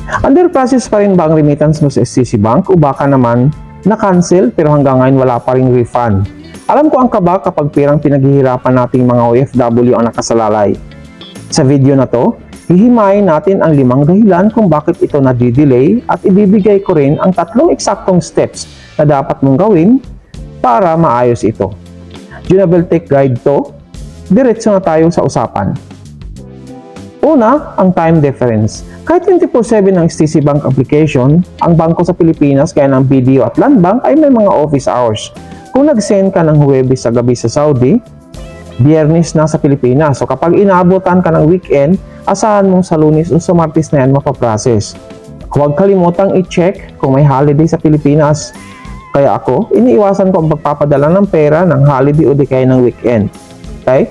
Under process pa rin ba ang remittance mo sa STC Bank o baka naman na-cancel pero hanggang ngayon wala pa ring refund? Alam ko ang kaba kapag perang pinaghihirapan nating mga OFW ang nakasalalay. Sa video na to, hihimayin natin ang 5 dahilan kung bakit ito nade-delay at ibibigay ko rin ang 3 eksaktong steps na dapat mong gawin para maayos ito. Junaville Tech Guide to, diretso na tayo sa usapan. Una, ang time difference. Kahit 24/7 ang STC Bank application, ang bangko sa Pilipinas gaya ng BDO at Land Bank ay may mga office hours. Kung nag-send ka ng Huwebes sa gabi sa Saudi, Biyernes na sa Pilipinas. So kapag inaabotan ka ng weekend, asahan mong sa Lunes o sa Martes na yan mapaprocess. Huwag kalimutang i-check kung may holiday sa Pilipinas. Kaya ako, iniiwasan ko ang pagpapadala ng pera ng holiday o di kaya ng weekend. Okay?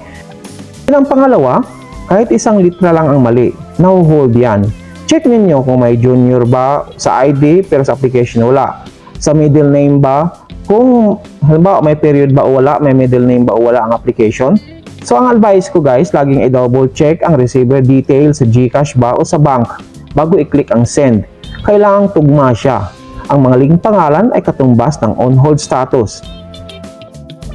Yan ang pangalawa, kahit isang litra lang ang mali, nahuhold yan. Check ninyo kung may junior ba sa ID pero sa application wala. Sa middle name ba, kung halimbawa may period ba o wala, may middle name ba o wala ang application. So ang advice ko guys, laging i-double check ang receiver details sa GCash ba o sa bank bago i-click ang send. Kailangang tugma siya. Ang mga link pangalan ay katumbas ng on-hold status.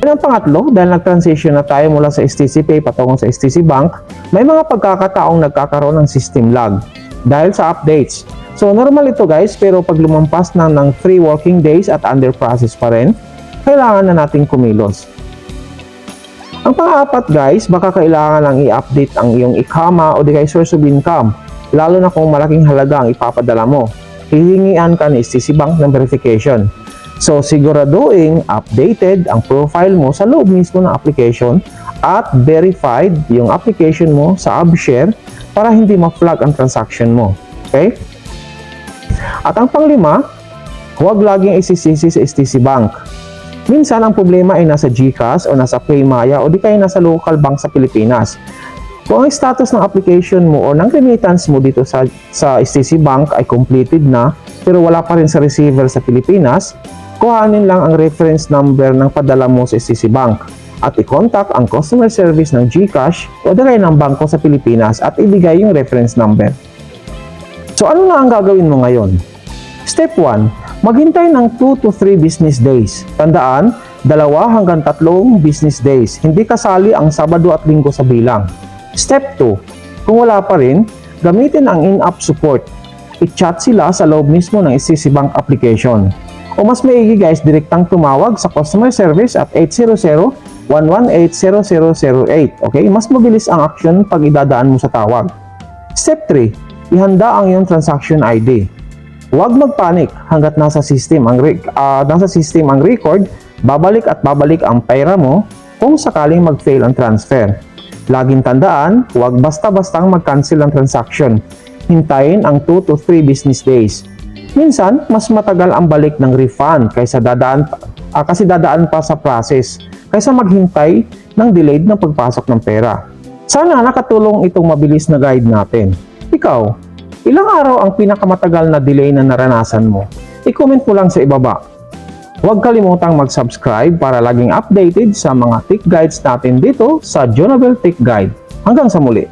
Yan ang pangatlo, dahil nag-transition na tayo mula sa STC Pay patungong sa STC Bank, may mga pagkakataong nagkakaroon ng system lag dahil sa updates. So normal ito guys, pero pag lumampas na ng 3 working days at under process pa rin, kailangan na nating kumilos. Ang pang-apat guys, baka kailangan lang i-update ang iyong ikama o di kaya source of income, lalo na kung malaking halaga ang ipapadala mo. Hihingian ka ni STC Bank ng verification. So siguraduhin updated ang profile mo sa loob mismo ng application at verified yung application mo sa AbShare para hindi ma-flag ang transaction mo. Okay? At ang panglima, huwag laging isisisi sa STC Bank. Minsan ang problema ay nasa GCash o nasa Paymaya o di kaya nasa local bank sa Pilipinas. Kung ang status ng application mo o ng remittance mo dito sa STC Bank ay completed na pero wala pa rin sa receiver sa Pilipinas, kuhanin lang ang reference number ng padala mo sa STC Bank at i-contact ang customer service ng GCash o di kaya ng bangko sa Pilipinas at ibigay yung reference number. So ano na ang gagawin mo ngayon? Step 1, maghintay ng 2 to 3 business days. Tandaan, 2 hanggang 3 business days. Hindi kasali ang Sabado at Linggo sa bilang. Step 2, kung wala pa rin, gamitin ang in-app support. I-chat sila sa loob mismo ng STC Bank application. O mas maigi guys, direktang tumawag sa customer service at 800-118-0008. Okay? Mas mabilis ang action pag idadaan mo sa tawag. Step 3, ihanda ang iyong transaction ID. Huwag magpanik hanggat nasa system ang record, babalik at babalik ang pera mo kung sakaling mag-fail ang transfer. Laging tandaan, huwag basta-bastang mag-cancel ang transaction. Hintayin ang 2 to 3 business days. Minsan, mas matagal ang balik ng refund kasi dadaan pa sa process kaysa maghintay ng delayed na pagpasok ng pera. Sana nakatulong itong mabilis na guide natin. Ikaw, ilang araw ang pinakamatagal na delay na naranasan mo? I-comment mo lang sa ibaba. Huwag kalimutang mag-subscribe para laging updated sa mga tech guides natin dito sa Junaville Tech Guide. Hanggang sa muli!